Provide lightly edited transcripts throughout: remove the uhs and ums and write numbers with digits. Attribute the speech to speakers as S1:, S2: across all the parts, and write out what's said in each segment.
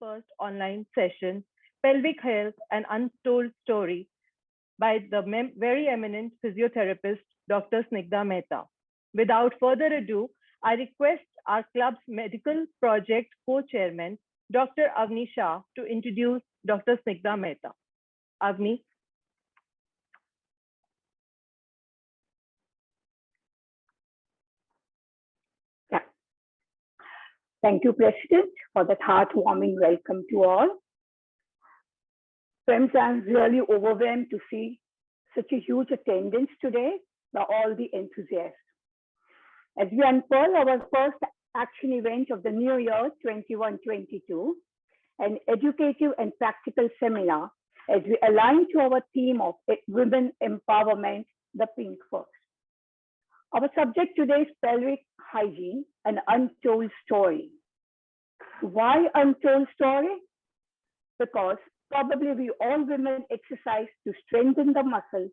S1: 21st online session, Pelvic Health, an Untold Story, by the very eminent physiotherapist, Dr. Snigdha Mehta. Without further ado, I request our club's medical project co-chairman, Dr. Avni Shah, to introduce Dr. Snigdha Mehta. Avni.
S2: Thank you, President, for that heartwarming welcome to all. Friends, I'm really overwhelmed to see such a huge attendance today by all the enthusiasts. As we unfurl our first action event of the new year 21-22, an educative and practical seminar as we align to our theme of women empowerment, the pink first. Our subject today is pelvic hygiene, an untold story. Why untold story? Because probably we all women exercise to strengthen the muscles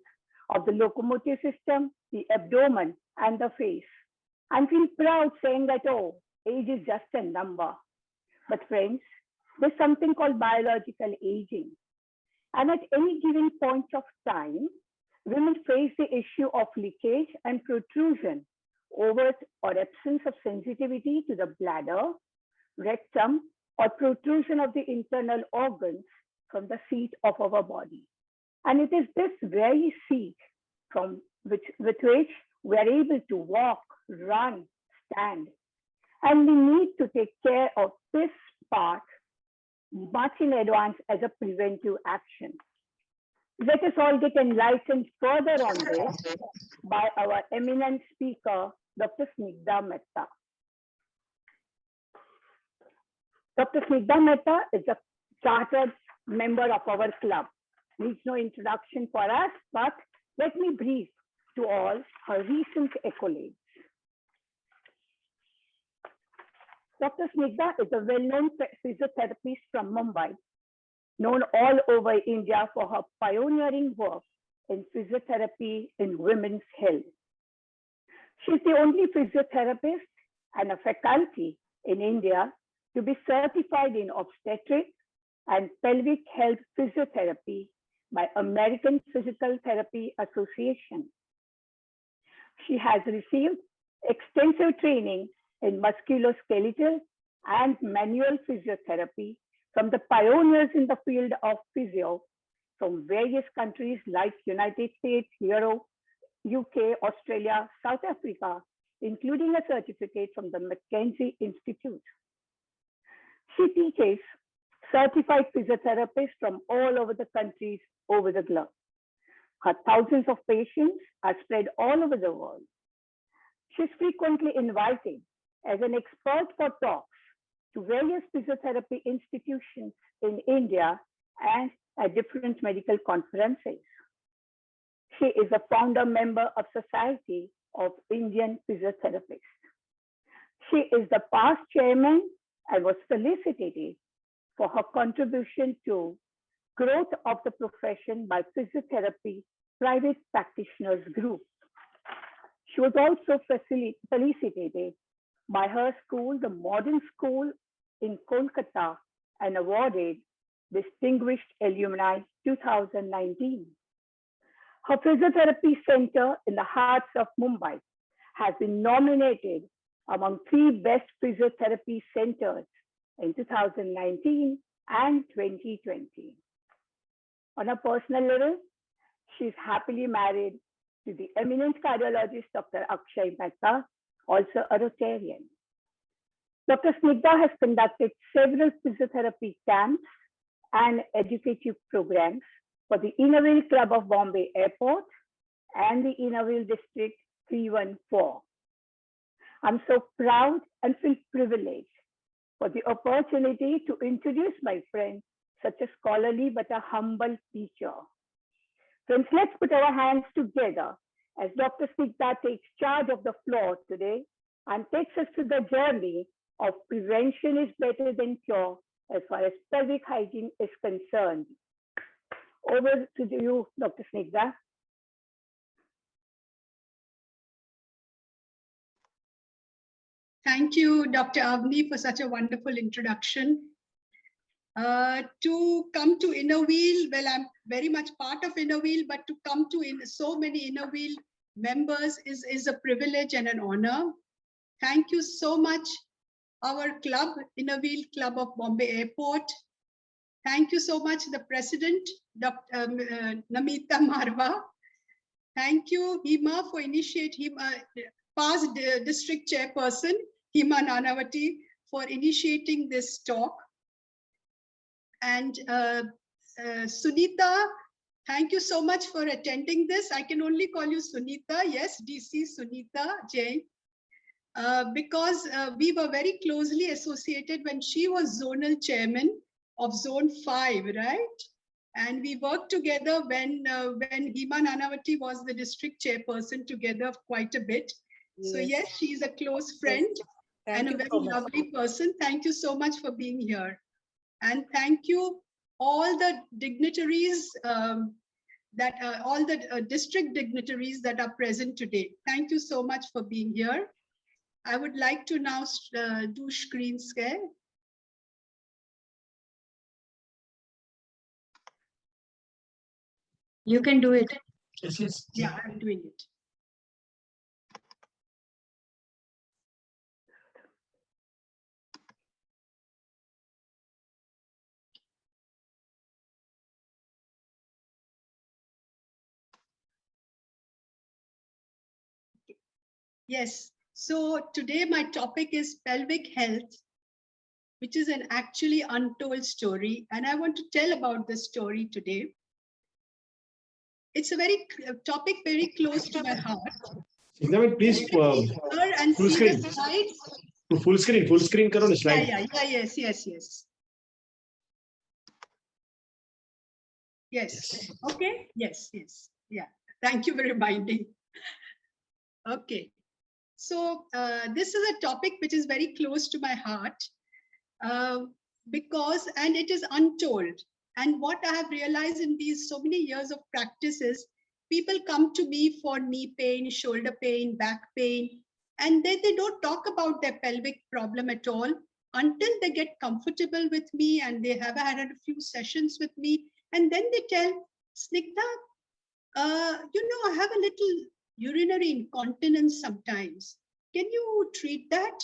S2: of the locomotive system, the abdomen, and the face, and feel proud saying that, oh, age is just a number. But friends, there's something called biological aging. And at any given point of time, women face the issue of leakage and protrusion, overt or absence of sensitivity to the bladder, rectum, or protrusion of the internal organs from the seat of our body. And it is this very seat with which we are able to walk, run, stand. And we need to take care of this part much in advance as a preventive action. Let us all get enlightened further on this by our eminent speaker, Dr. Snigdha Mehta. Dr. Snigdha Mehta is a chartered member of our club. Needs no introduction for us, but let me brief to all her recent accolades. Dr. Snigdha is a well-known physiotherapist from Mumbai, known all over India for her pioneering work in physiotherapy in women's health. She's the only physiotherapist and a faculty in India to be certified in obstetrics and pelvic health physiotherapy by American Physical Therapy Association. She has received extensive training in musculoskeletal and manual physiotherapy from the pioneers in the field of physio from various countries like United States, Europe, UK, Australia, South Africa, including a certificate from the McKenzie Institute. She teaches certified physiotherapists from all over the countries over the globe. Her thousands of patients are spread all over the world. She's frequently invited as an expert for talks to various physiotherapy institutions in India and at different medical conferences. She is a founder member of Society of Indian Physiotherapists. She is the past chairman and was felicitated for her contribution to growth of the profession by physiotherapy private practitioners group. She was also felicitated by her school, the Modern School in Kolkata, and awarded Distinguished Alumni 2019. Her physiotherapy center in the hearts of Mumbai has been nominated among 3 best physiotherapy centers in 2019 and 2020. On a personal level, she's happily married to the eminent cardiologist, Dr. Akshay Mehta, also a Rotarian. Dr. Snigdha has conducted several physiotherapy camps and educative programs for the Innerville Club of Bombay Airport and the Innerville District 314. I'm so proud and feel privileged for the opportunity to introduce my friend, such a scholarly but a humble teacher. Friends, let's put our hands together as Dr. Snigdha takes charge of the floor today and takes us to the journey of prevention is better than cure as far as pelvic hygiene is concerned. Over to you, Dr. Snigdha.
S3: Thank you, Dr. Avni, for such a wonderful introduction. To come to Inner Wheel, well, I'm very much part of Inner Wheel, but to come to so many Inner Wheel members is a privilege and an honor. Thank you so much, our club, Inner Wheel Club of Bombay Airport. Thank you so much, the president, Dr. Namita Marwa. Thank you, Hima, for initiating, past district chairperson, Hima Nanavati, for initiating this talk. And Sunita, thank you so much for attending this. I can only call you Sunita. Yes, DC Sunita Jain. Because we were very closely associated when she was zonal chairman of Zone 5, right? And we worked together when Hima Nanavati was the district chairperson together quite a bit. Yes. So yes, she's a close friend and a very lovely person. Thank you so much for being here. And thank you all the dignitaries, all the district dignitaries that are present today. Thank you so much for being here. I would like to now do screen share.
S4: You can do it.
S3: Yes, yes. Yeah, I'm doing it. Yes, so today my topic is pelvic health, which is an actually untold story. And I want to tell about this story today. It's a very topic very close to my heart.
S5: Please,
S3: and
S5: full
S3: see
S5: screen.
S3: the slides.
S5: Full screen karo na slide.
S3: Yes. Yes. Okay. Yes. Yeah. Thank you for reminding. Okay. So this is a topic which is very close to my heart because it is untold. And what I have realized in these so many years of practice is people come to me for knee pain, shoulder pain, back pain, and they don't talk about their pelvic problem at all until they get comfortable with me and they have had a few sessions with me. And then they tell, Snigdha, I have a little urinary incontinence sometimes. Can you treat that?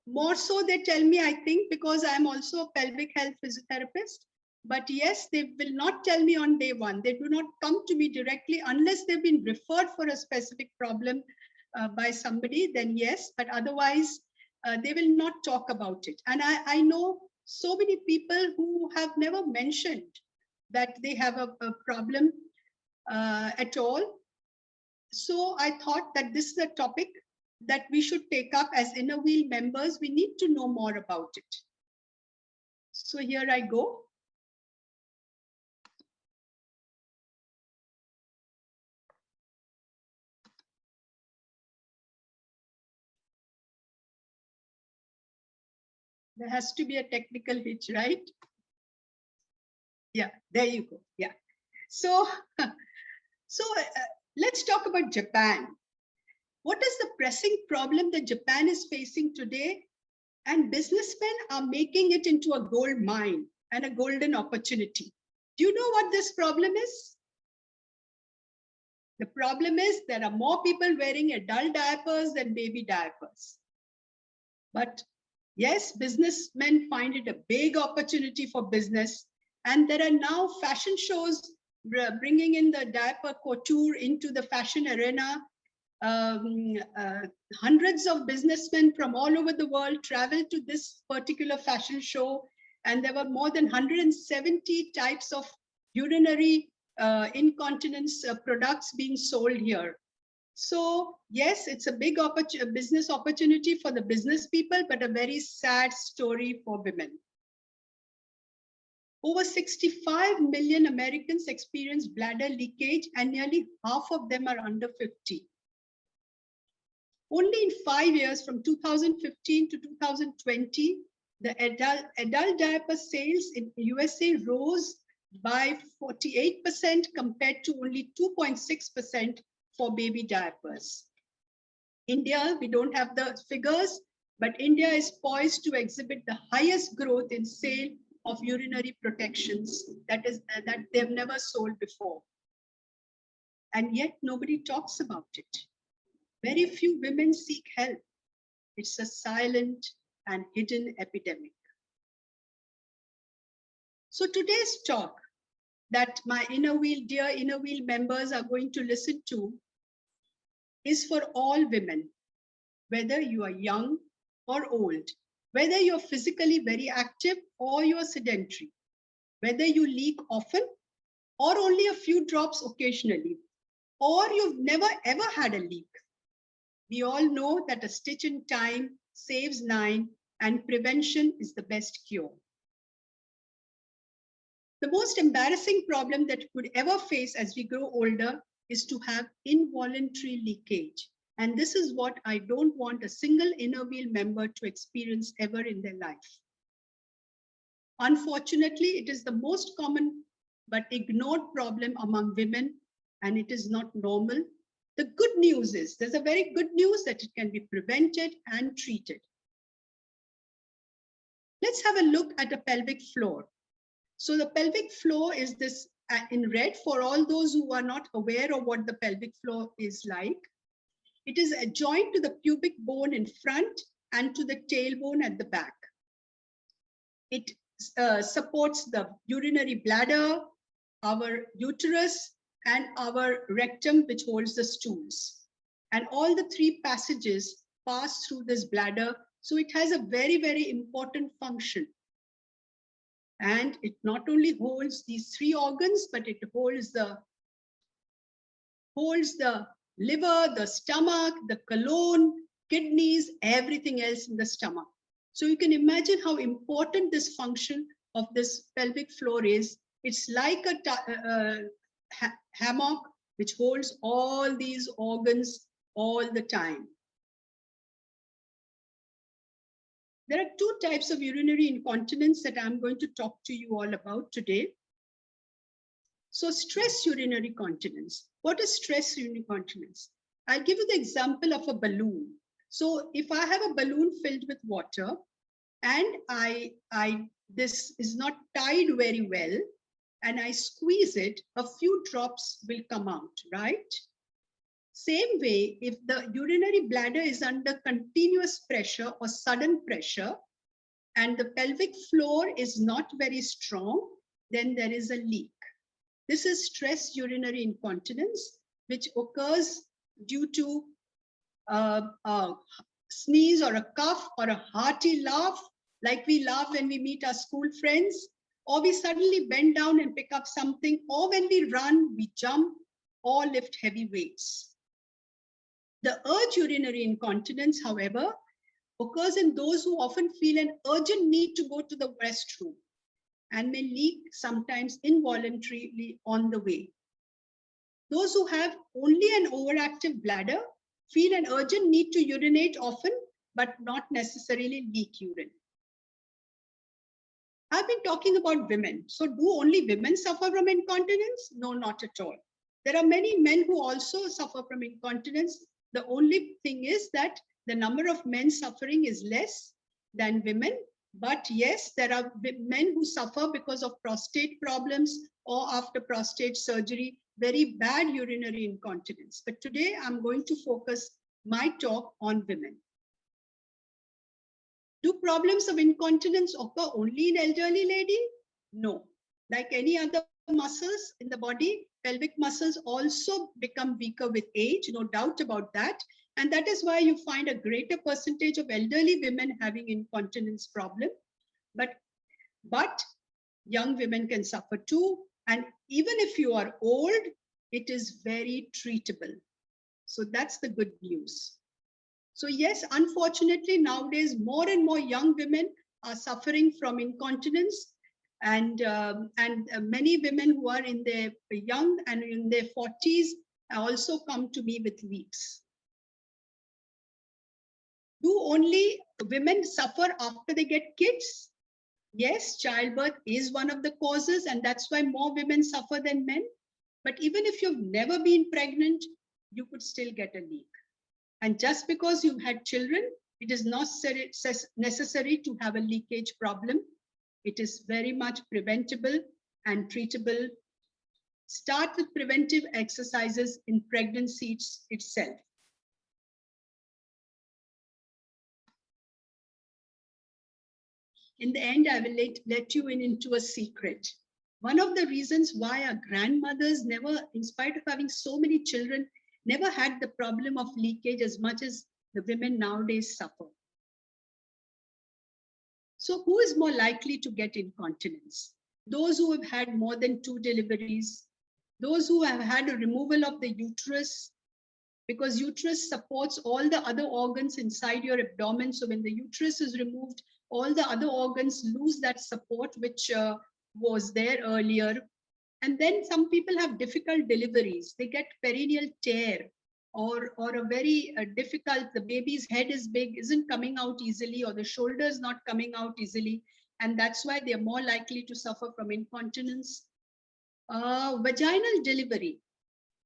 S3: More so, they tell me, I think, because I'm also a pelvic health physiotherapist. But yes, they will not tell me on day one. They do not come to me directly unless they've been referred for a specific problem by somebody, then yes. But otherwise, they will not talk about it. And I know so many people who have never mentioned that they have a problem at all. So I thought that this is a topic that we should take up as Inner Wheel members. We need to know more about it. So here I go. There has to be a technical hitch, right? Yeah, there you go. Yeah. So, let's talk about Japan. What is the pressing problem that Japan is facing today? And businessmen are making it into a gold mine and a golden opportunity. Do you know what this problem is? The problem is there are more people wearing adult diapers than baby diapers. But yes, businessmen find it a big opportunity for business. And there are now fashion shows bringing in the diaper couture into the fashion arena. Hundreds of businessmen from all over the world traveled to this particular fashion show. And there were more than 170 types of urinary incontinence products being sold here. So yes, it's a big business opportunity for the business people, but a very sad story for women. Over 65 million Americans experience bladder leakage, and nearly half of them are under 50. Only in 5 years, from 2015 to 2020, the adult diaper sales in the USA rose by 48% compared to only 2.6% for baby diapers. India, we don't have the figures, But India is poised to exhibit the highest growth in sale of urinary protections that they've never sold before. And yet nobody talks about it. Very few women seek help. It's a silent and hidden epidemic. So today's talk that my dear Inner Wheel members are going to listen to is for all women, whether you are young or old, whether you're physically very active or you're sedentary, whether you leak often or only a few drops occasionally, or you've never ever had a leak. We all know that a stitch in time saves 9 and prevention is the best cure. The most embarrassing problem that we could ever face as we grow older is to have involuntary leakage. And this is what I don't want a single Inner Wheel member to experience ever in their life. Unfortunately, it is the most common but ignored problem among women, and it is not normal. The good news is, there's a very good news that it can be prevented and treated. Let's have a look at the pelvic floor. So the pelvic floor is this in red for all those who are not aware of what the pelvic floor is like. It is adjoined to the pubic bone in front and to the tailbone at the back. It supports the urinary bladder, our uterus, and our rectum, which holds the stools. And all the 3 passages pass through this bladder. So it has a very, very important function. And it not only holds these 3 organs, but it holds the liver, the stomach, the colon, kidneys, everything else in the stomach. So you can imagine how important this function of this pelvic floor is. It's like a hammock which holds all these organs all the time. There are 2 types of urinary incontinence that I'm going to talk to you all about today. So stress urinary continence. What is stress urinary incontinence? I'll give you the example of a balloon. So if I have a balloon filled with water and this is not tied very well and I squeeze it, a few drops will come out, right? Same way, if the urinary bladder is under continuous pressure or sudden pressure and the pelvic floor is not very strong, then there is a leak. This is stress urinary incontinence, which occurs due to a sneeze or a cough or a hearty laugh, like we laugh when we meet our school friends, or we suddenly bend down and pick up something, or when we run, we jump or lift heavy weights. The urge urinary incontinence, however, occurs in those who often feel an urgent need to go to the restroom and may leak sometimes involuntarily on the way. Those who have only an overactive bladder feel an urgent need to urinate often, but not necessarily leak urine. I've been talking about women. So do only women suffer from incontinence? No, not at all. There are many men who also suffer from incontinence. The only thing is that the number of men suffering is less than women. But yes, there are men who suffer because of prostate problems or after prostate surgery, very bad urinary incontinence. But today I'm going to focus my talk on women. Do problems of incontinence occur only in elderly lady? No. Like any other muscles in the body, pelvic muscles also become weaker with age, no doubt about that. And that is why you find a greater percentage of elderly women having incontinence problem. But young women can suffer too. And even if you are old, it is very treatable. So that's the good news. So yes, unfortunately, nowadays, more and more young women are suffering from incontinence. And many women who are in their young and in their 40s also come to me with leaks. Do only women suffer after they get kids? Yes, childbirth is one of the causes, and that's why more women suffer than men. But even if you've never been pregnant, you could still get a leak. And just because you've had children It is not necessary to have a leakage problem. It is very much preventable and treatable. Start with preventive exercises in pregnancy itself. In the end, I will let you into a secret. One of the reasons why our grandmothers never, in spite of having so many children, never had the problem of leakage as much as the women nowadays suffer. So who is more likely to get incontinence? Those who have had more than 2 deliveries, those who have had a removal of the uterus, because uterus supports all the other organs inside your abdomen. So when the uterus is removed, all the other organs lose that support which was there earlier. And then some people have difficult deliveries. They get perineal tear or a very difficult, the baby's head is big, isn't coming out easily, or the shoulder is not coming out easily. And that's why they're more likely to suffer from incontinence. Vaginal delivery.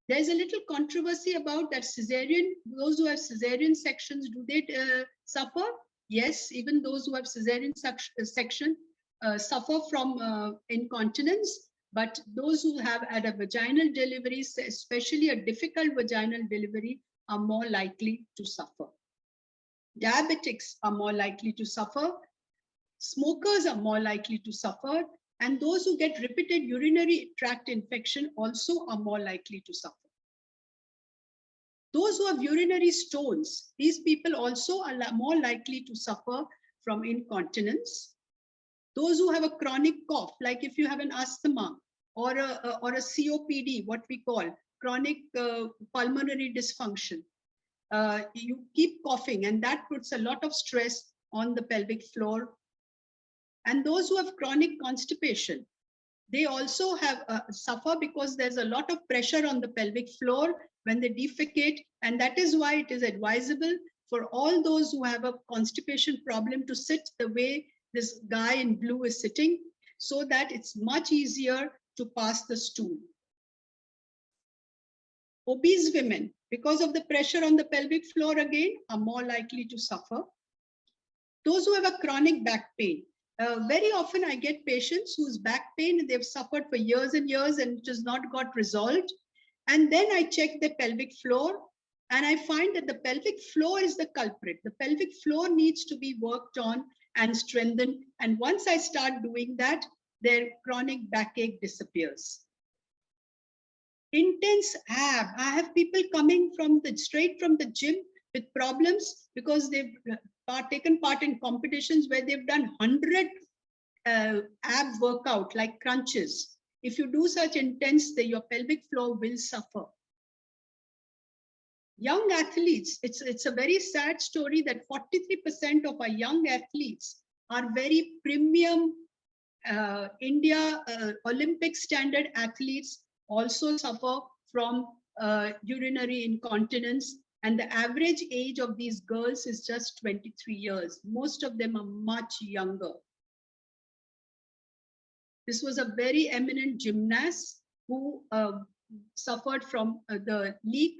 S3: There's a little controversy about that cesarean. Those who have cesarean sections, do they suffer? Yes, even those who have cesarean section suffer from incontinence. But those who have had a vaginal delivery, especially a difficult vaginal delivery, are more likely to suffer. Diabetics are more likely to suffer. Smokers are more likely to suffer. And those who get repeated urinary tract infection also are more likely to suffer. Those who have urinary stones, these people also are more likely to suffer from incontinence. Those who have a chronic cough, like if you have an asthma or a COPD, what we call chronic pulmonary dysfunction, you keep coughing, and that puts a lot of stress on the pelvic floor. And those who have chronic constipation, they also have suffer because there's a lot of pressure on the pelvic floor when they defecate. And that is why it is advisable for all those who have a constipation problem to sit the way this guy in blue is sitting, so that it's much easier to pass the stool. Obese women, because of the pressure on the pelvic floor again, are more likely to suffer. Those who have a chronic back pain, very often I get patients whose back pain, they've suffered for years and years and it has not got resolved. And then I check the pelvic floor and I find that the pelvic floor is the culprit. The pelvic floor needs to be worked on and strengthened. And once I start doing that, their chronic backache disappears. Intense ab. I have people coming straight from the gym with problems because they've taken part in competitions where they've done 100 ab workout like crunches. If you do such intense, your pelvic floor will suffer. Young athletes, it's a very sad story that 43% of our young athletes are very premium India Olympic standard athletes also suffer from urinary incontinence. And the average age of these girls is just 23 years. Most of them are much younger. This was a very eminent gymnast who suffered from the leak.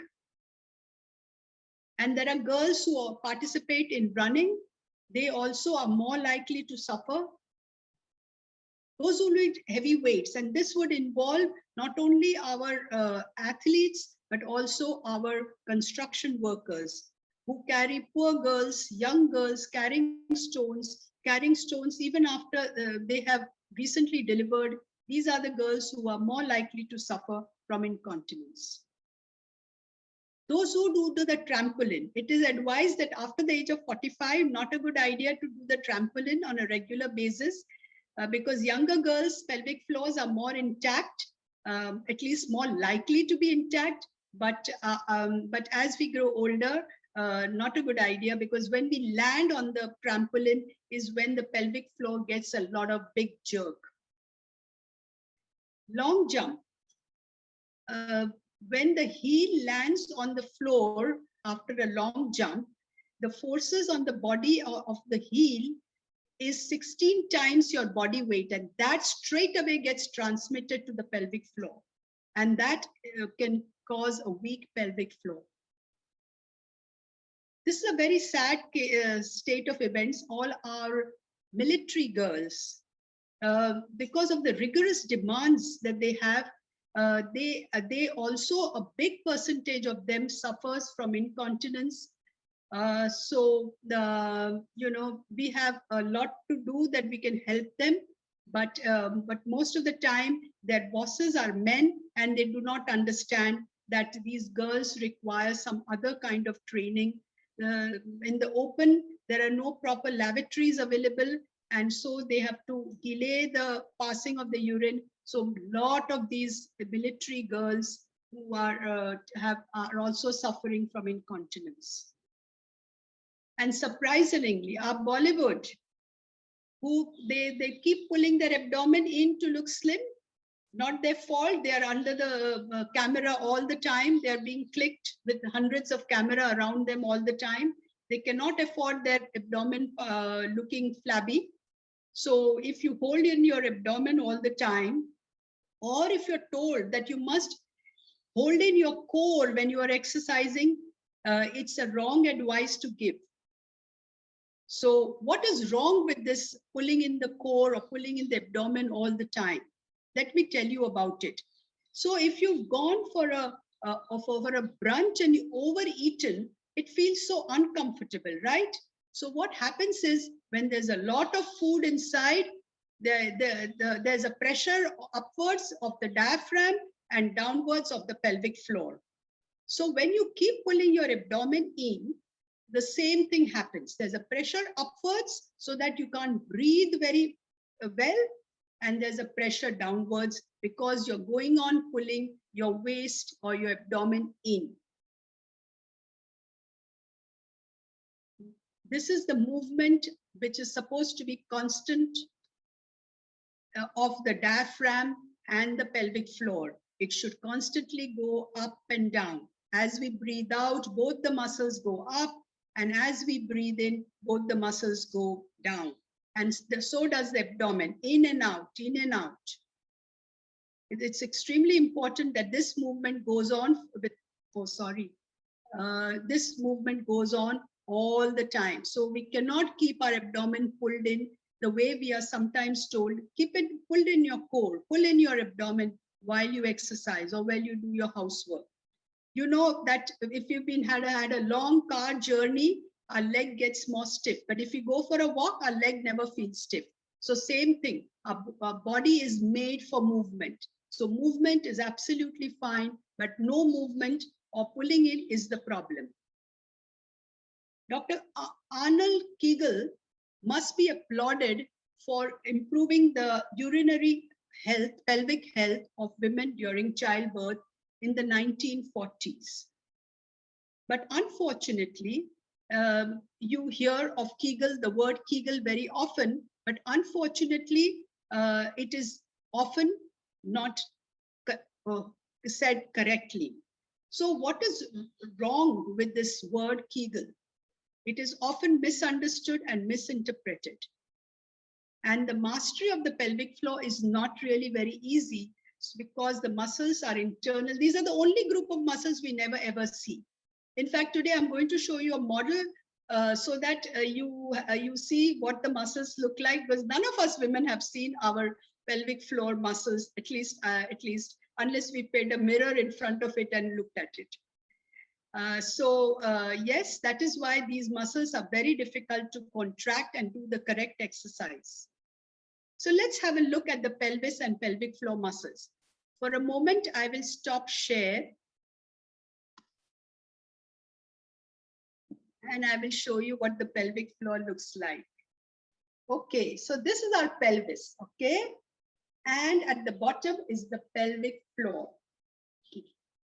S3: And there are girls who participate in running. They also are more likely to suffer. Those who lift heavy weights, and this would involve not only our athletes, but also our construction workers who carry poor girls, young girls carrying stones even after they have recently delivered. These are the girls who are more likely to suffer from incontinence. Those who do the trampoline, it is advised that after the age of 45, not a good idea to do the trampoline on a regular basis because younger girls' pelvic floors are more intact, at least more likely to be intact. But as we grow older, not a good idea because when we land on the trampoline is when the pelvic floor gets a lot of big jerk. Long jump. When the heel lands on the floor after a long jump, the forces on the body of the heel is 16 times your body weight, and that straight away gets transmitted to the pelvic floor, and that can cause a weak pelvic floor. This is a very sad state of events. All our military girls, because of the rigorous demands that they have, they also, a big percentage of them suffers from incontinence. So we have a lot to do that we can help them, but most of the time their bosses are men and they do not understand that these girls require some other kind of training. In the open, there are no proper lavatories available, and so they have to delay the passing of the urine. So a lot of these military girls who are also suffering from incontinence. And surprisingly, our Bollywood, who they keep pulling their abdomen in to look slim, not their fault. They are under the camera all the time. They are being clicked with hundreds of camera around them all the time. They cannot afford their abdomen looking flabby. So if you hold in your abdomen all the time, or if you're told that you must hold in your core when you are exercising, it's a wrong advice to give. So what is wrong with this pulling in the core or pulling in the abdomen all the time? Let me tell you about it. So if you've gone for a brunch and you overeaten, it feels so uncomfortable, right? So what happens is when there's a lot of food inside, there's a pressure upwards of the diaphragm and downwards of the pelvic floor. So when you keep pulling your abdomen in, the same thing happens. There's a pressure upwards so that you can't breathe very well, and there's a pressure downwards because you're going on pulling your waist or your abdomen in. This is the movement which is supposed to be constant of the diaphragm and the pelvic floor. It should constantly go up and down. As we breathe out, both the muscles go up, and as we breathe in, both the muscles go down. And so does the abdomen, in and out, in and out. It's extremely important that this movement goes on with, this movement goes on all the time. So we cannot keep our abdomen pulled in the way we are sometimes told. Keep it pulled in your core, pull in your abdomen while you exercise or while you do your housework. You know that if you've had a long car journey, our leg gets more stiff. But if you go for a walk, our leg never feels stiff. So same thing, our body is made for movement. So movement is absolutely fine, but no movement or pulling in is the problem. Dr. Arnold Kegel must be applauded for improving the urinary health, pelvic health of women during childbirth in the 1940s. But unfortunately, you hear of Kegel, the word Kegel very often, but unfortunately, it is often not said correctly. So what is wrong with this word Kegel? It is often misunderstood and misinterpreted. And the mastery of the pelvic floor is not really very easy because the muscles are internal. These are the only group of muscles we never ever see. In fact, today I'm going to show you a model so that you see what the muscles look like, because none of us women have seen our pelvic floor muscles, at least unless we paid a mirror in front of it and looked at it. Yes, that is why these muscles are very difficult to contract and do the correct exercise. So let's have a look at the pelvis and pelvic floor muscles. For a moment, I will stop share. And I will show you what the pelvic floor looks like. Okay, so this is our pelvis, okay? And at the bottom is the pelvic floor.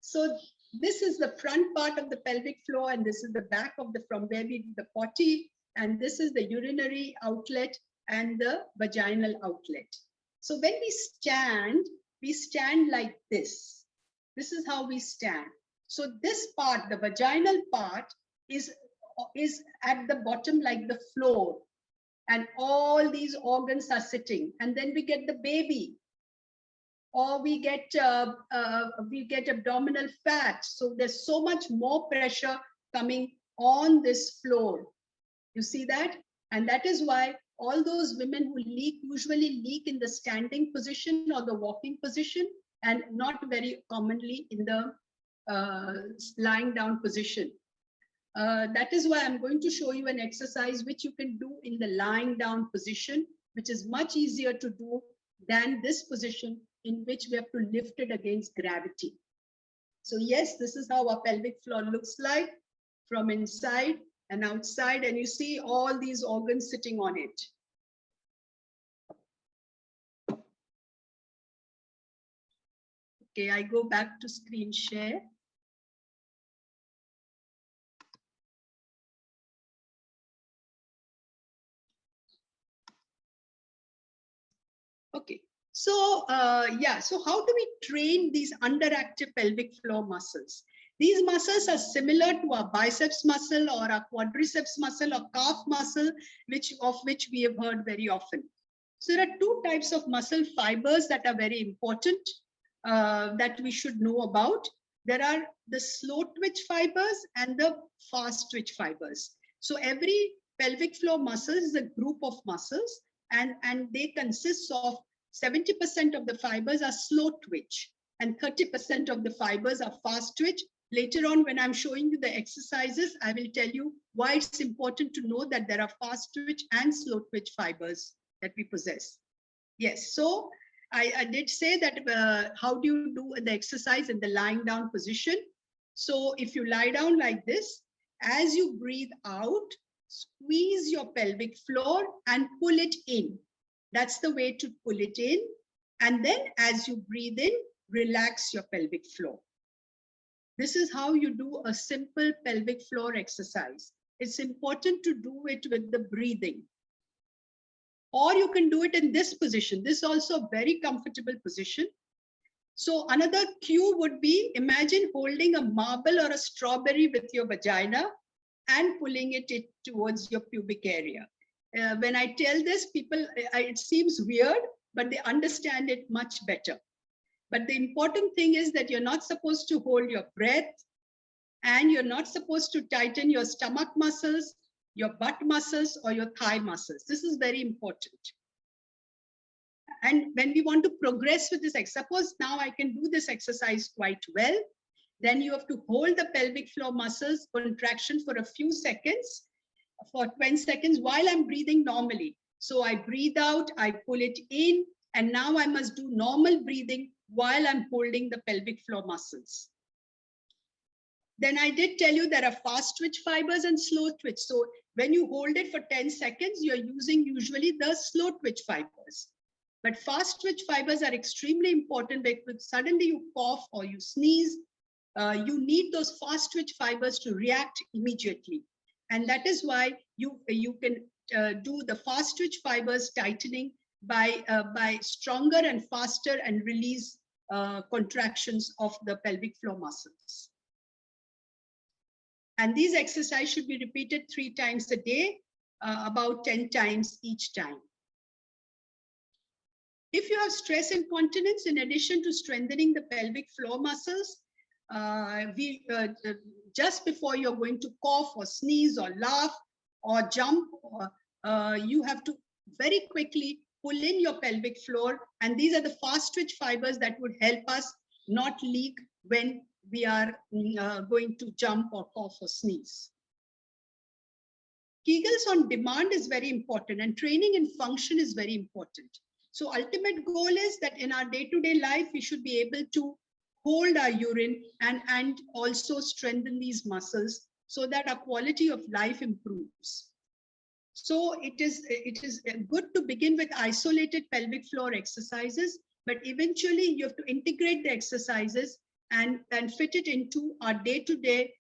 S3: So this is the front part of the pelvic floor, and this is the back of from where we do the potty, and this is the urinary outlet and the vaginal outlet. So when we stand like this. This is how we stand. So this part, the vaginal part, is at the bottom like the floor, and all these organs are sitting, and then we get the baby, or we get abdominal fat. So there's so much more pressure coming on this floor. You see that? And that is why all those women who leak usually leak in the standing position or the walking position, and not very commonly in the lying down position. That is why I'm going to show you an exercise which you can do in the lying down position, which is much easier to do than this position in which we have to lift it against gravity. So yes, this is how our pelvic floor looks like from inside and outside, and you see all these organs sitting on it. Okay, I go back to screen share. Okay, so yeah, so how do we train these underactive pelvic floor muscles? These muscles are similar to our biceps muscle or our quadriceps muscle or calf muscle, of which we have heard very often. So there are two types of muscle fibers that are very important that we should know about. There are the slow twitch fibers and the fast twitch fibers. So every pelvic floor muscle is a group of muscles, and they consist of 70% of the fibers are slow twitch and 30% of the fibers are fast twitch. Later on, when I'm showing you the exercises, I will tell you why it's important to know that there are fast twitch and slow twitch fibers that we possess. Yes, so I did say that how do you do the exercise in the lying down position? So if you lie down like this, as you breathe out, squeeze your pelvic floor and pull it in. That's the way to pull it in. And then as you breathe in, relax your pelvic floor. This is how you do a simple pelvic floor exercise. It's important to do it with the breathing. Or you can do it in this position. This is also a very comfortable position. So another cue would be, imagine holding a marble or a strawberry with your vagina and pulling it towards your pubic area. When I tell this, people, it seems weird, but they understand it much better. But the important thing is that you're not supposed to hold your breath, and you're not supposed to tighten your stomach muscles, your butt muscles, or your thigh muscles. This is very important. And when we want to progress with this exercise, suppose now I can do this exercise quite well, then you have to hold the pelvic floor muscles contraction for a few seconds, for 20 seconds while I'm breathing normally. So I breathe out, I pull it in, and now I must do normal breathing while I'm holding the pelvic floor muscles. Then I did tell you there are fast twitch fibers and slow twitch. So when you hold it for 10 seconds, you're using usually the slow twitch fibers. But fast twitch fibers are extremely important because suddenly you cough or you sneeze, you need those fast twitch fibers to react immediately. And that is why you can do the fast twitch fibers tightening by stronger and faster and release contractions of the pelvic floor muscles. And these exercises should be repeated 3 times a day, about 10 times each time. If you have stress incontinence, in addition to strengthening the pelvic floor muscles, just before you're going to cough or sneeze or laugh or jump, you have to very quickly pull in your pelvic floor. And these are the fast twitch fibers that would help us not leak when we are going to jump or cough or sneeze. Kegels-on-Demand is very important, and training in function is very important. So ultimate goal is that in our day-to-day life, we should be able to hold our urine and also strengthen these muscles so that our quality of life improves. So it is good to begin with isolated pelvic floor exercises, but eventually you have to integrate the exercises and fit it into our day-to-day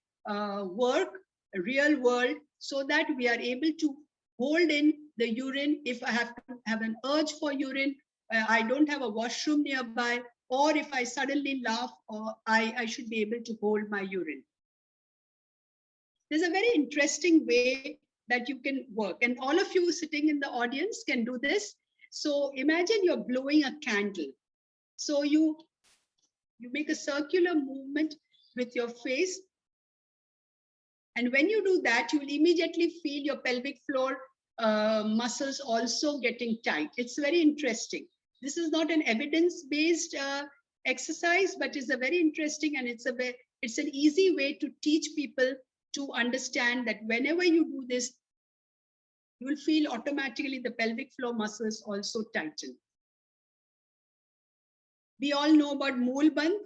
S3: work, real world, so that we are able to hold in the urine. If I have to have an urge for urine, I don't have a washroom nearby, or if I suddenly laugh, or I should be able to hold my urine. There's a very interesting way that you can work, and all of you sitting in the audience can do this. So imagine you're blowing a candle. So you make a circular movement with your face And when you do that, you will immediately feel your pelvic floor muscles also getting tight. It's very interesting. This is not an evidence-based exercise, but it's a very interesting, and it's an easy way to teach people to understand that whenever you do this, you will feel automatically the pelvic floor muscles also tighten. We all know about Mool Bandh.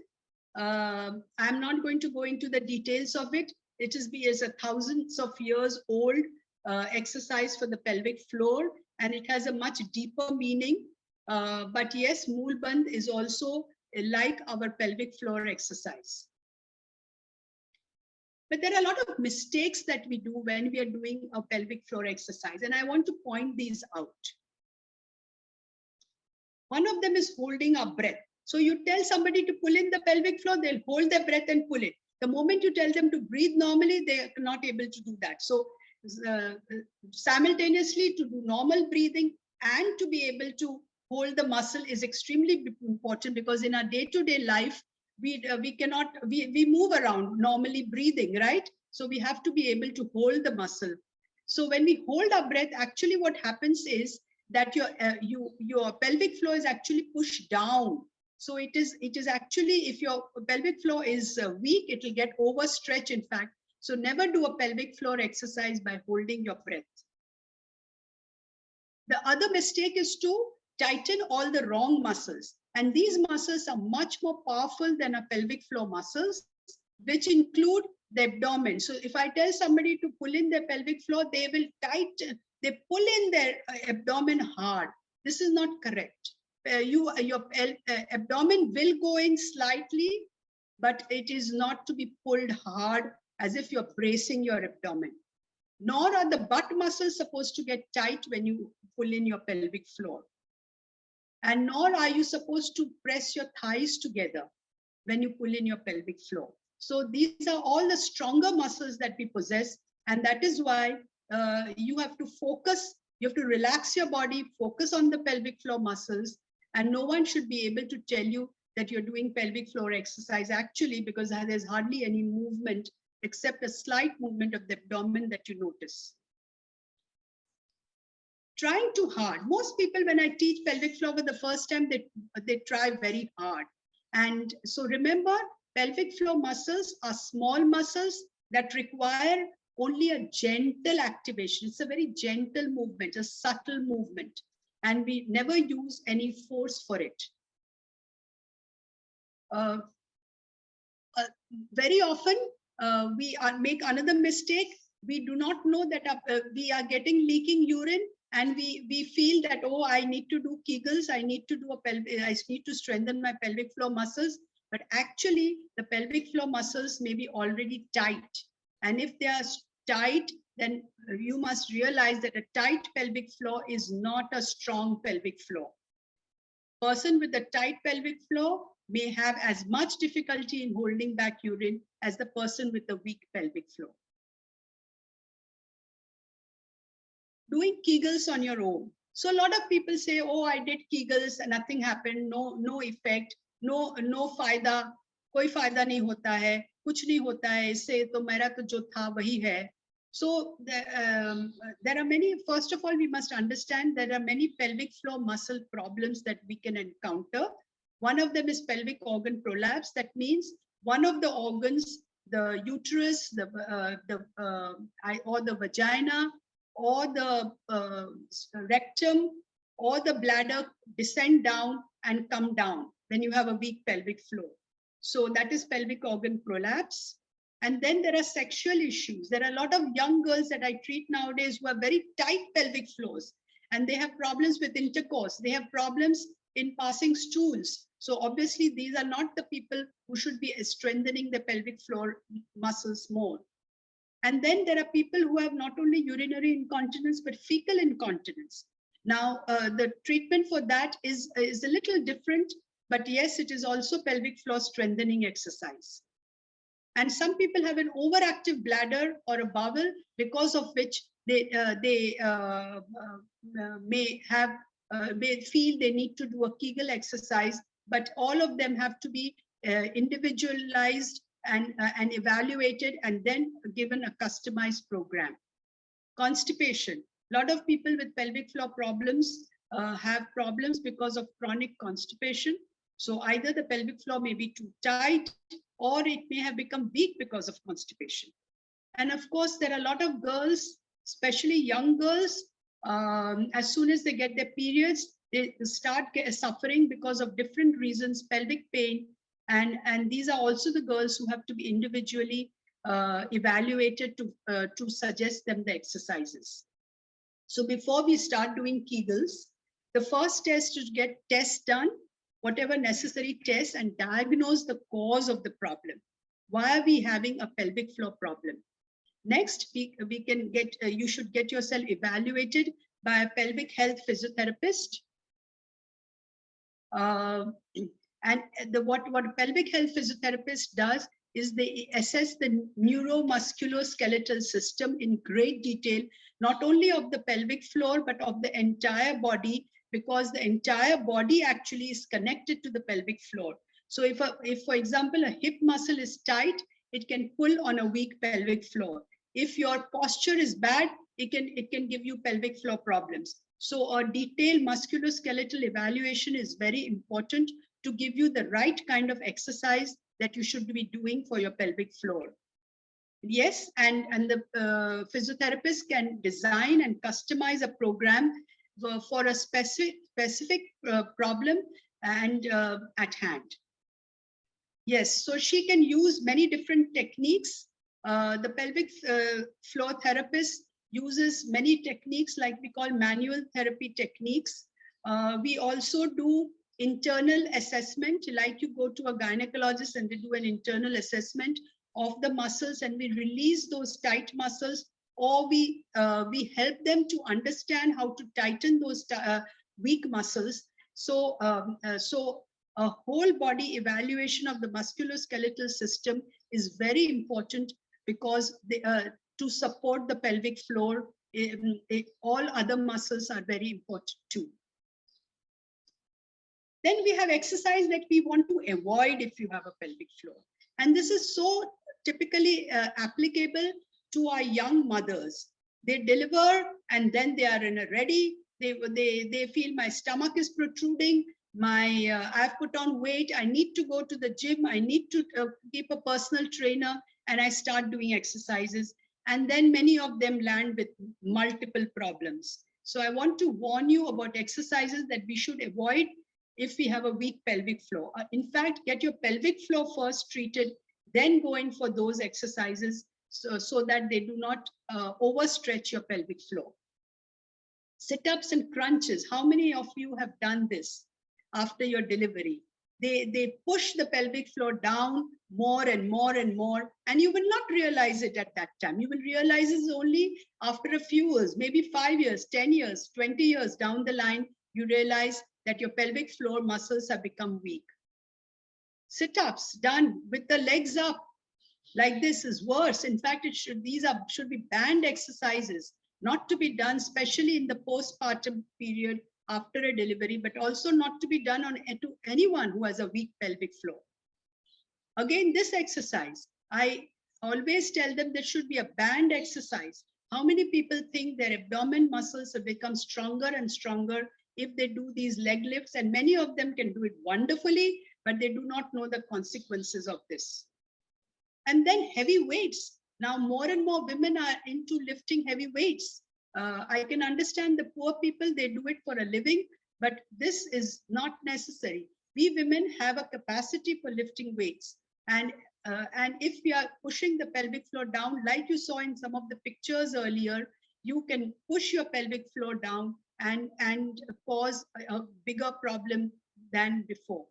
S3: I'm not going to go into the details of it. It is a thousands of years old exercise for the pelvic floor, and it has a much deeper meaning. But yes, Mool Bandh is also like our pelvic floor exercise. But there are a lot of mistakes that we do when we are doing a pelvic floor exercise, and I want to point these out. One of them is holding our breath. So you tell somebody to pull in the pelvic floor, they'll hold their breath and pull it. The moment you tell them to breathe normally, they are not able to do that. So simultaneously, to do normal breathing and to be able to hold the muscle is extremely important, because in our day-to-day life, we move around normally breathing, right? So we have to be able to hold the muscle. So when we hold our breath, actually what happens is that your pelvic floor is actually pushed down. So it is actually, if your pelvic floor is weak, it will get overstretched, in fact. So never do a pelvic floor exercise by holding your breath. The other mistake is to tighten all the wrong muscles. And these muscles are much more powerful than our pelvic floor muscles, which include the abdomen. So if I tell somebody to pull in their pelvic floor, they will tighten, they pull in their abdomen hard. This is not correct. Your abdomen will go in slightly, but it is not to be pulled hard as if you're bracing your abdomen. Nor are the butt muscles supposed to get tight when you pull in your pelvic floor. And nor are you supposed to press your thighs together when you pull in your pelvic floor. So these are all the stronger muscles that we possess. And that is why you have to focus, you have to relax your body, focus on the pelvic floor muscles. And no one should be able to tell you that you're doing pelvic floor exercise actually, because there's hardly any movement except a slight movement of the abdomen that you notice. Trying too hard. Most people, when I teach pelvic floor for the first time, they try very hard. And so remember, pelvic floor muscles are small muscles that require only a gentle activation. It's a very gentle movement, a subtle movement. And we never use any force for it. Very often, we make another mistake. We do not know that we are getting leaking urine, and we feel that, oh, I need to do Kegels, I need to strengthen my pelvic floor muscles. But actually, the pelvic floor muscles may be already tight. And if they are tight, then you must realize that a tight pelvic floor is not a strong pelvic floor. Person with a tight pelvic floor may have as much difficulty in holding back urine as the person with a weak pelvic floor. Doing Kegels on your own. So a lot of people say, oh, I did Kegels and nothing happened, no effect, no फायदा, कोई फायदा नहीं होता है, कुछ नहीं होता है, इससे तो मेरा तो जो था वही है. So there are many, first of all, we must understand there are many pelvic floor muscle problems that we can encounter. One of them is pelvic organ prolapse. That means one of the organs, the uterus, or the vagina, or the rectum, or the bladder descend down and come down when you have a weak pelvic floor. So that is pelvic organ prolapse. And then there are sexual issues. There are a lot of young girls that I treat nowadays who have very tight pelvic floors, and they have problems with intercourse. They have problems in passing stools. So obviously these are not the people who should be strengthening the pelvic floor muscles more. And then there are people who have not only urinary incontinence, but fecal incontinence. Now, the treatment for that is a little different, but yes, it is also pelvic floor strengthening exercise. And some people have an overactive bladder or a bowel, because of which they may feel they need to do a Kegel exercise, but all of them have to be individualized and evaluated and then given a customized program. Constipation. A lot of people with pelvic floor problems have problems because of chronic constipation. So either the pelvic floor may be too tight or it may have become weak because of constipation. And of course, there are a lot of girls, especially young girls, as soon as they get their periods, they start suffering because of different reasons, pelvic pain. And these are also the girls who have to be individually evaluated to suggest them the exercises. So before we start doing Kegels, the first test to get tests done, whatever necessary tests, and diagnose the cause of the problem. Why are we having a pelvic floor problem? Next, we can get, you should get yourself evaluated by a pelvic health physiotherapist. And what a pelvic health physiotherapist does is they assess the neuromusculoskeletal system in great detail, not only of the pelvic floor, but of the entire body, because the entire body actually is connected to the pelvic floor. So if for example, a hip muscle is tight, it can pull on a weak pelvic floor. If your posture is bad, it can give you pelvic floor problems. So a detailed musculoskeletal evaluation is very important to give you the right kind of exercise that you should be doing for your pelvic floor. Yes, and the physiotherapist can design and customize a program for a specific problem and at hand. Yes, so she can use many different techniques. The pelvic floor therapist uses many techniques like we call manual therapy techniques. We also do internal assessment, like you go to a gynecologist and they do an internal assessment of the muscles and we release those tight muscles, or we help them to understand how to tighten those weak muscles. So, a whole body evaluation of the musculoskeletal system is very important because to support the pelvic floor, all other muscles are very important too. Then we have exercise that we want to avoid if you have a pelvic floor. And this is so typically applicable to our young mothers. They deliver and then they are in a ready, they feel my stomach is protruding, I've put on weight, I need to go to the gym, I need to keep a personal trainer, and I start doing exercises. And then many of them land with multiple problems. So I want to warn you about exercises that we should avoid if we have a weak pelvic floor. In fact, get your pelvic floor first treated, then go in for those exercises so that they do not overstretch your pelvic floor. Sit-ups and crunches. How many of you have done this after your delivery? They push the pelvic floor down more and more and more, and you will not realize it at that time. You will realize it only after a few years, maybe 5 years, 10 years, 20 years down the line, you realize that your pelvic floor muscles have become weak. Sit-ups done with the legs up like this is worse. In fact, should be banned exercises, not to be done, especially in the postpartum period after a delivery, but also not to be done to anyone who has a weak pelvic floor. Again, this exercise, I always tell them there should be a banned exercise. How many people think their abdomen muscles have become stronger and stronger if they do these leg lifts? And many of them can do it wonderfully, but they do not know the consequences of this. And then heavy weights. Now more and more women are into lifting heavy weights. I can understand the poor people, they do it for a living, but this is not necessary. We women have a capacity for lifting weights. And if we are pushing the pelvic floor down, like you saw in some of the pictures earlier, you can push your pelvic floor down and cause a bigger problem than before.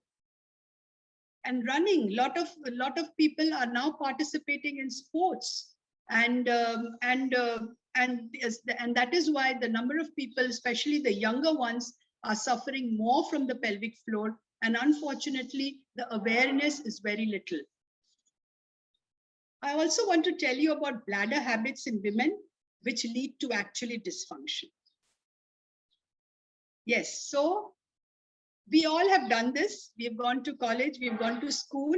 S3: And running, a lot of people are now participating in sports, and that is why the number of people, especially the younger ones, are suffering more from the pelvic floor. And unfortunately, the awareness is very little. I also want to tell you about bladder habits in women, which lead to actually dysfunction. Yes, so we all have done this. We've gone to college, we've gone to school.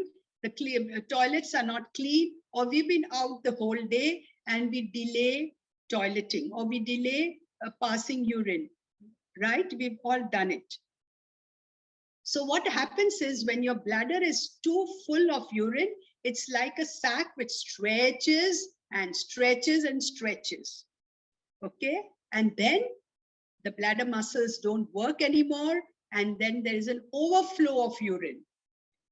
S3: the toilets are not clean, or we've been out the whole day and we delay toileting, or we delay passing urine, right? We've all done it. So what happens is when your bladder is too full of urine, it's like a sack which stretches and stretches and stretches. Okay, and then the bladder muscles don't work anymore, and then there is an overflow of urine.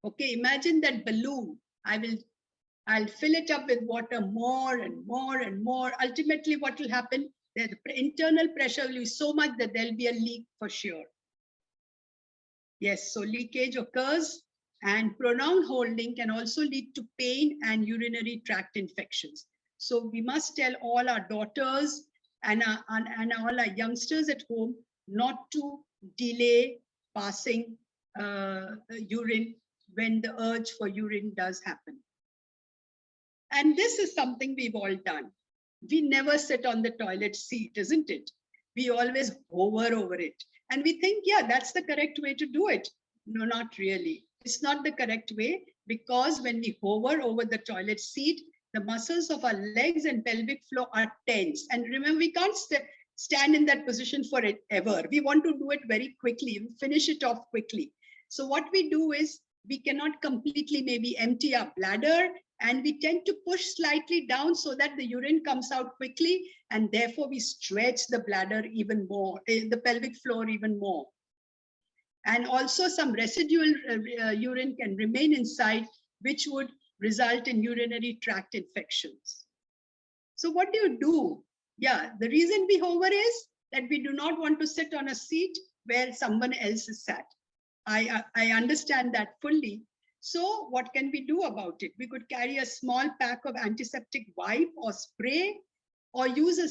S3: Okay, imagine that balloon. I'll fill it up with water more and more and more. Ultimately, what will happen? The internal pressure will be so much that there'll be a leak for sure. Yes, so leakage occurs, and prolonged holding can also lead to pain and urinary tract infections. So we must tell all our daughters and all our youngsters at home not to delay passing urine when the urge for urine does happen. And this is something we've all done. We never sit on the toilet seat, isn't it? We always hover over it. And we think, yeah, that's the correct way to do it. No, not really. It's not the correct way, because when we hover over the toilet seat, the muscles of our legs and pelvic floor are tense. And remember, we can't stand in that position for it ever. We want to do it very quickly, finish it off quickly. So what we do is we cannot completely maybe empty our bladder, and we tend to push slightly down so that the urine comes out quickly, and therefore we stretch the bladder even more, the pelvic floor even more. And also some residual urine can remain inside, which would result in urinary tract infections. So what do you do? Yeah, the reason we hover is that we do not want to sit on a seat where someone else is sat. I understand that fully. So what can we do about it? We could carry a small pack of antiseptic wipe or spray, or use a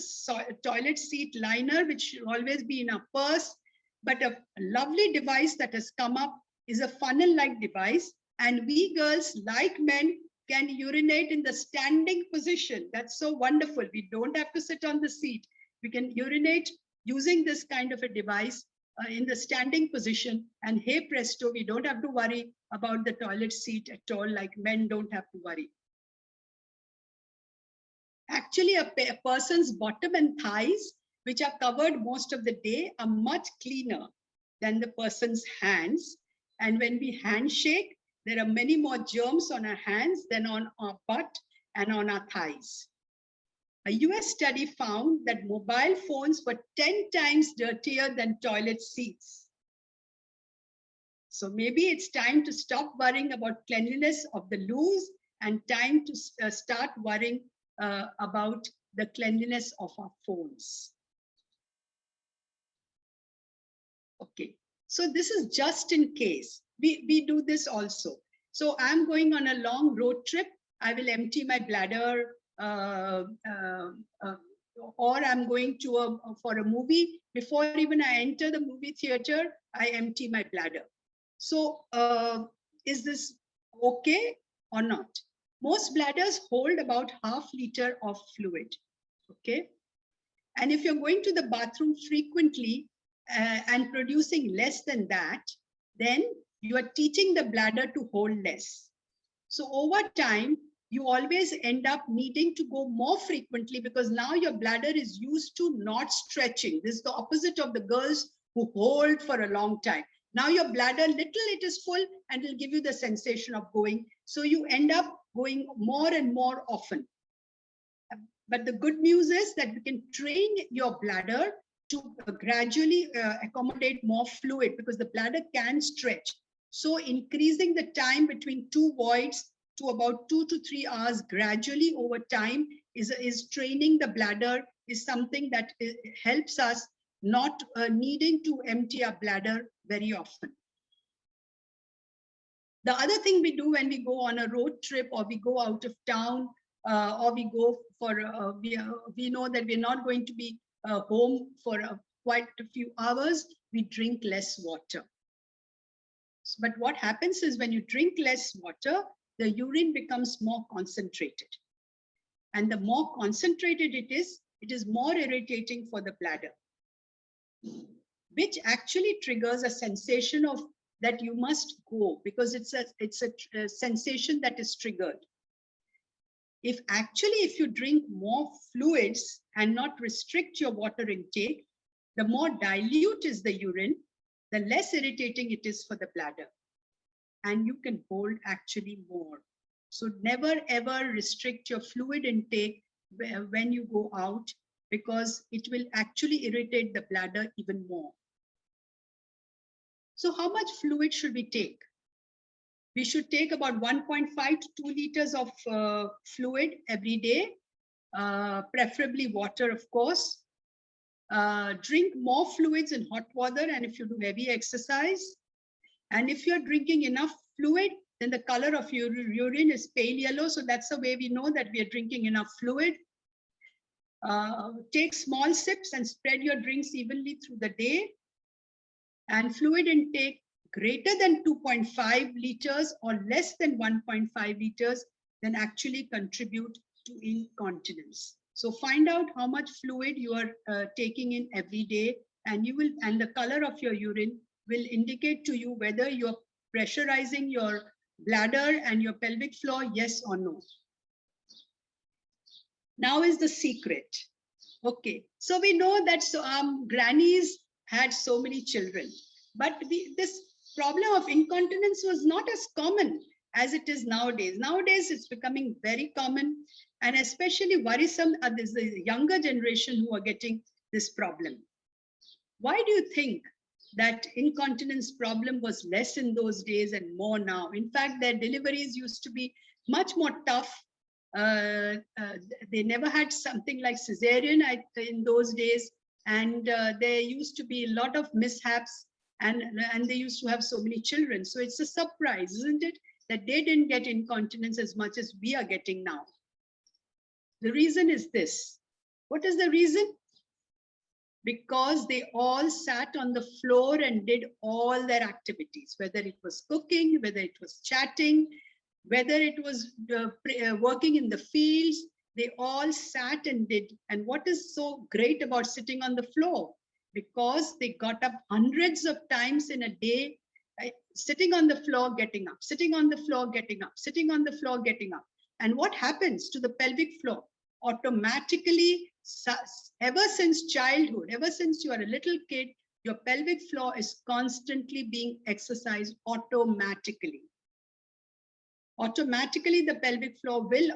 S3: toilet seat liner, which should always be in our purse. But a lovely device that has come up is a funnel-like device, and we girls, like men, can urinate in the standing position. That's so wonderful. We don't have to sit on the seat. We can urinate using this kind of a device in the standing position, and hey presto, we don't have to worry about the toilet seat at all, like men don't have to worry. Actually, a person's bottom and thighs, which are covered most of the day, are much cleaner than the person's hands. And when we handshake, there are many more germs on our hands than on our butt and on our thighs. A US study found that mobile phones were 10 times dirtier than toilet seats. So maybe it's time to stop worrying about cleanliness of the loos and time to start worrying about the cleanliness of our phones. Okay, so this is just in case. We do this also. So I'm going on a long road trip. I will empty my bladder, or I'm going to for a movie. Before even I enter the movie theater, I empty my bladder. So is this okay or not? Most bladders hold about ½ liter of fluid, okay? And if you're going to the bathroom frequently and producing less than that, then you are teaching the bladder to hold less. So over time, you always end up needing to go more frequently, because now your bladder is used to not stretching. This is the opposite of the girls who hold for a long time. Now your bladder, little it is full, and it'll give you the sensation of going. So you end up going more and more often. But the good news is that we can train your bladder to gradually accommodate more fluid, because the bladder can stretch. So increasing the time between two voids to about 2 to 3 hours gradually over time is training the bladder, is something that helps us not needing to empty our bladder very often. The other thing we do when we go on a road trip, or we go out of town, or we go for, we know that we're not going to be home for quite a few hours, we drink less water. But what happens is when you drink less water, the urine becomes more concentrated. And the more concentrated it is more irritating for the bladder, which actually triggers a sensation of that you must go because it's a sensation that is triggered. If you drink more fluids and not restrict your water intake, the more dilute is the urine, the less irritating it is for the bladder. And you can hold actually more. So never ever restrict your fluid intake when you go out, because it will actually irritate the bladder even more. So how much fluid should we take? We should take about 1.5 to 2 liters of fluid every day, preferably water, of course. Drink more fluids in hot water and if you do heavy exercise. And if you're drinking enough fluid, then the color of your urine is pale yellow. So that's the way we know that we are drinking enough fluid. Take small sips and spread your drinks evenly through the day. And fluid intake greater than 2.5 liters or less than 1.5 liters, then actually contribute to incontinence. So find out how much fluid you are taking in every day, and the color of your urine will indicate to you whether you're pressurizing your bladder and your pelvic floor, yes or no. Now is the secret. Okay, so we know that grannies had so many children, but this problem of incontinence was not as common as it is nowadays. Nowadays, it's becoming very common, and especially worrisome are the younger generation who are getting this problem. Why do you think that incontinence problem was less in those days and more now? In fact, their deliveries used to be much more tough. They never had something like cesarean in those days, and there used to be a lot of mishaps, and they used to have so many children. So it's a surprise, isn't it, that they didn't get incontinence as much as we are getting now. The reason is this. What is the reason? Because they all sat on the floor and did all their activities, whether it was cooking, whether it was chatting, whether it was working in the fields, they all sat and did. And what is so great about sitting on the floor? Because they got up hundreds of times in a day, sitting on the floor, getting up, sitting on the floor, getting up, sitting on the floor, getting up. And what happens to the pelvic floor? Automatically, ever since childhood, ever since you are a little kid, your pelvic floor is constantly being exercised automatically. Automatically, the pelvic floor will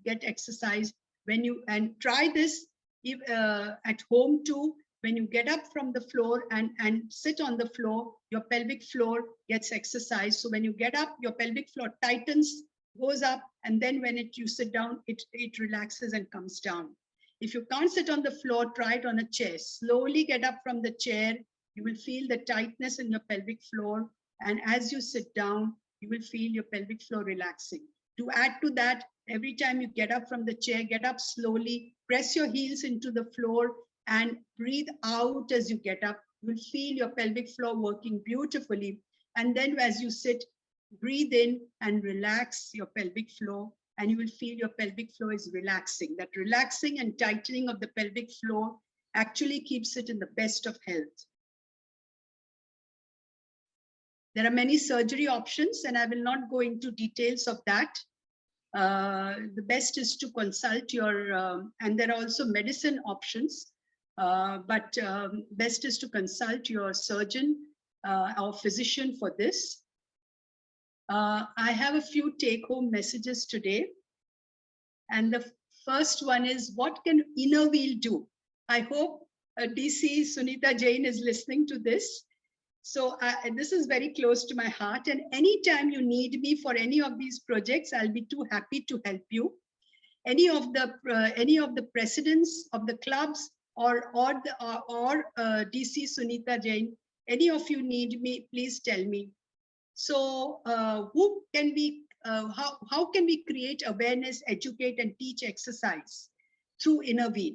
S3: get exercised when you, and try this at home too. When you get up from the floor and sit on the floor, your pelvic floor gets exercised. So when you get up, your pelvic floor tightens, goes up, and then when you sit down, it relaxes and comes down. If you can't sit on the floor, try it on a chair. Slowly get up from the chair. You will feel the tightness in your pelvic floor. And as you sit down, you will feel your pelvic floor relaxing. To add to that, every time you get up from the chair, get up slowly, press your heels into the floor and breathe out as you get up. You will feel your pelvic floor working beautifully. And then as you sit, breathe in and relax your pelvic floor, and you will feel your pelvic floor is relaxing. That relaxing and tightening of the pelvic floor actually keeps it in the best of health. There are many surgery options, and I will not go into details of that. The best is to consult your, and there are also medicine options, but best is to consult your surgeon or physician for this. I have a few take-home messages today. And the first one is, what can inner wheel do? I hope DC Sunita Jain is listening to this. So this is very close to my heart. And anytime you need me for any of these projects, I'll be too happy to help you. Any of the presidents of the clubs or DC Sunita Jain, any of you need me, please tell me. So who can we, how can we create awareness, educate, and teach exercise through inner wheel?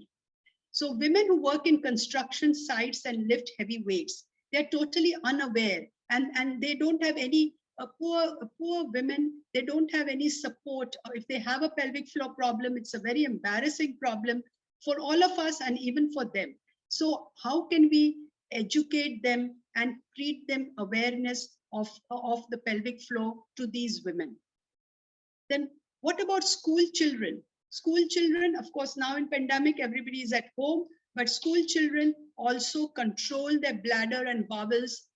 S3: So women who work in construction sites and lift heavy weights, they're totally unaware, and they don't have any, poor women, they don't have any support. If they have a pelvic floor problem, it's a very embarrassing problem for all of us and even for them. So how can we educate them and create them awareness of the pelvic floor to these women. Then what about school children? School children, of course, now in pandemic, everybody is at home, but school children also control their bladder and bowels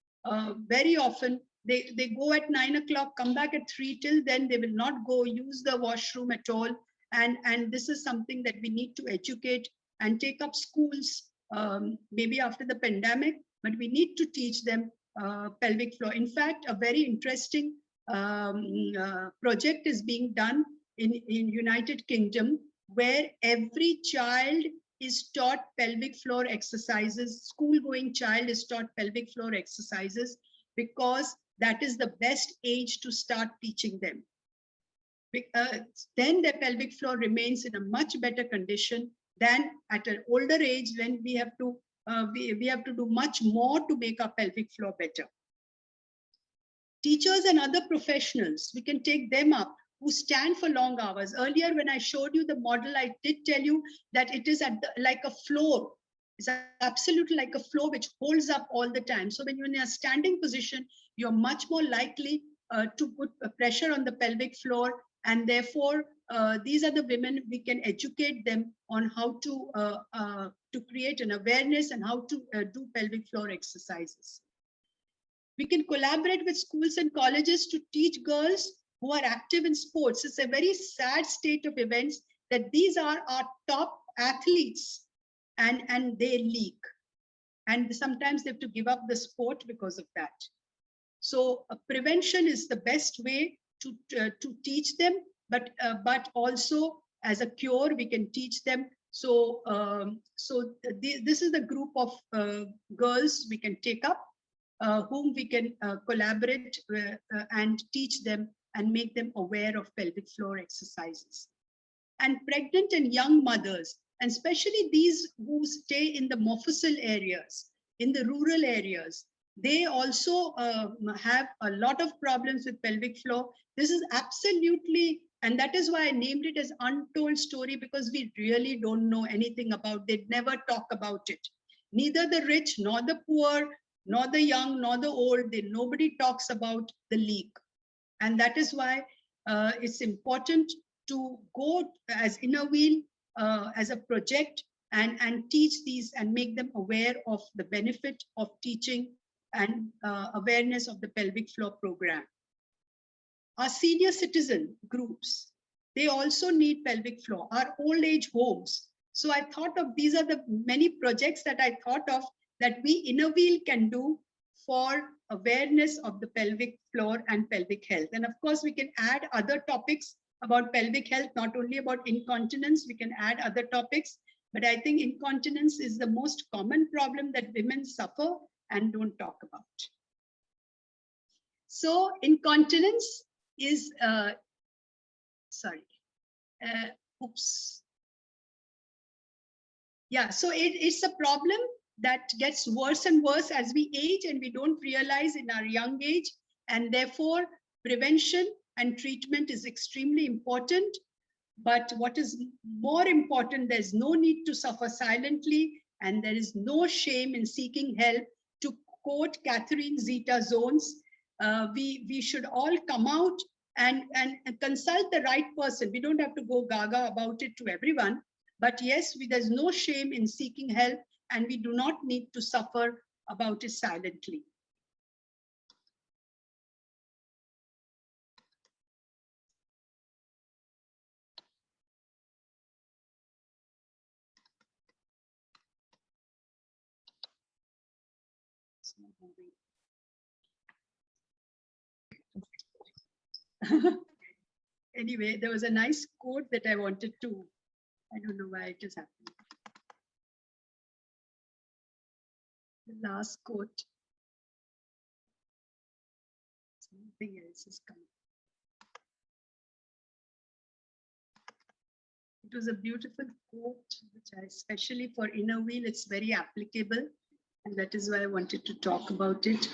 S3: very often. They go at 9 o'clock, come back at 3 till then, they will not go use the washroom at all. And this is something that we need to educate and take up schools maybe after the pandemic, but we need to teach them pelvic floor. In fact, a very interesting project is being done in United Kingdom, where every child is taught pelvic floor exercises. School-going child is taught pelvic floor exercises because that is the best age to start teaching them. Then their pelvic floor remains in a much better condition than at an older age when we have to do much more to make our pelvic floor better. Teachers and other professionals, we can take them up, who stand for long hours. Earlier, when I showed you the model, I did tell you that it is like a floor. It's absolutely like a floor which holds up all the time. So when you're in a standing position, you're much more likely to put pressure on the pelvic floor. And therefore, these are the women, we can educate them on how to create an awareness and how to do pelvic floor exercises. We can collaborate with schools and colleges to teach girls who are active in sports. It's a very sad state of events that these are our top athletes and they leak. And sometimes they have to give up the sport because of that. So prevention is the best way to teach them, but also as a cure, we can teach them. So, this is the group of girls we can take up, whom we can collaborate and teach them and make them aware of pelvic floor exercises. And pregnant and young mothers, and especially these who stay in the Mofussil areas, in the rural areas, they also have a lot of problems with pelvic floor. This is absolutely, and that is why I named it as Untold Story, because we really don't know anything about it. They never talk about it. Neither the rich, nor the poor, nor the young, nor the old, nobody talks about the leak. And that is why it's important to go as Inner Wheel, as a project, and teach these and make them aware of the benefit of teaching and awareness of the pelvic floor program. Our senior citizen groups, they also need pelvic floor. Our old age homes. So I thought of, these are the many projects that I thought of that we Inner Wheel can do for awareness of the pelvic floor and pelvic health. And of course, we can add other topics about pelvic health, not only about incontinence, we can add other topics, but I think incontinence is the most common problem that women suffer and don't talk about. So incontinence is, yeah, so it's a problem that gets worse and worse as we age, and we don't realize in our young age, and therefore prevention and treatment is extremely important. But what is more important, there's no need to suffer silently, and there is no shame in seeking help. To quote Catherine Zeta-Jones, we should all come out and consult the right person. We don't have to go gaga about it to everyone, but yes, there's no shame in seeking help, and we do not need to suffer about it silently. Anyway, there was a nice quote that I wanted to, I don't know why it is happening. The last quote. Something else is coming. It was a beautiful quote, which I, especially for Inner Wheel, it's very applicable. And that is why I wanted to talk about it.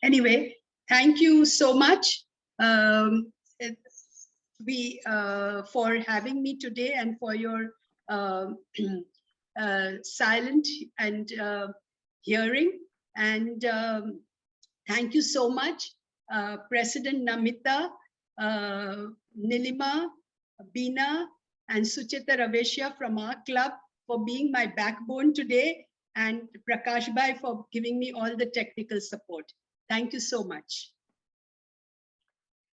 S3: Anyway, thank you so much. for having me today and for your silent and hearing. And thank you so much, President Namita, Nilima, Bina, and Suchita Raveshya from our club for being my backbone today, and Prakash Bhai for giving me all the technical support. Thank you so much.